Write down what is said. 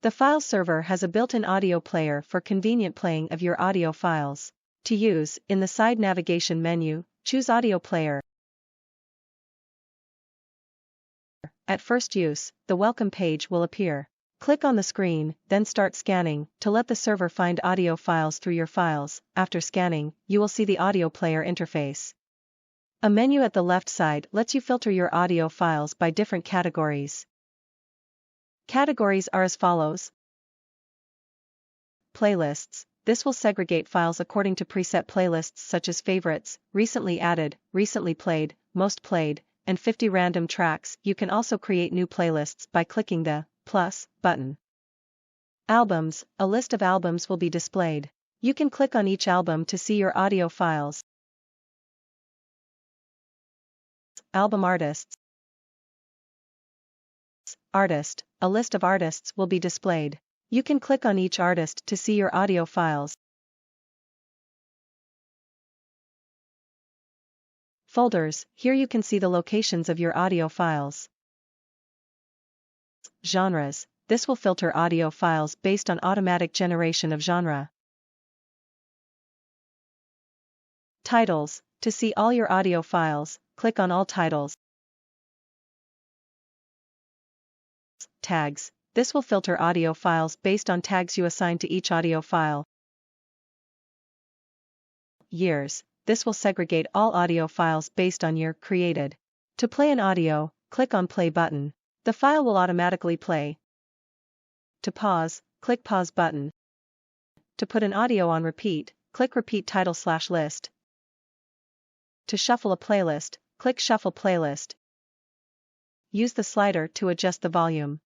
The file server has a built-in audio player for convenient playing of your audio files. To use, in the side navigation menu, choose Audio Player. At first use, the welcome page will appear. Click on the screen, then start scanning, to let the server find audio files through your files. After scanning, you will see the audio player interface. A menu at the left side lets you filter your audio files by different categories. Categories are as follows. Playlists. This will segregate files according to preset playlists such as favorites, recently added, recently played, most played, and 50 random tracks. You can also create new playlists by clicking the plus button. Albums. A list of albums will be displayed. You can click on each album to see your audio files. Album artists. Artist. A list of artists will be displayed. You can click on each artist to see your audio files. Folders. Here you can see the locations of your audio files. Genres. This will filter audio files based on automatic generation of genre. Titles. To see all your audio files, click on All Titles. Tags. This will filter audio files based on tags you assign to each audio file. Years. This will segregate all audio files based on year created. To play an audio, click on Play button. The file will automatically play. To pause, click Pause button. To put an audio on repeat, click Repeat Title/List. To shuffle a playlist, click Shuffle Playlist. Use the slider to adjust the volume.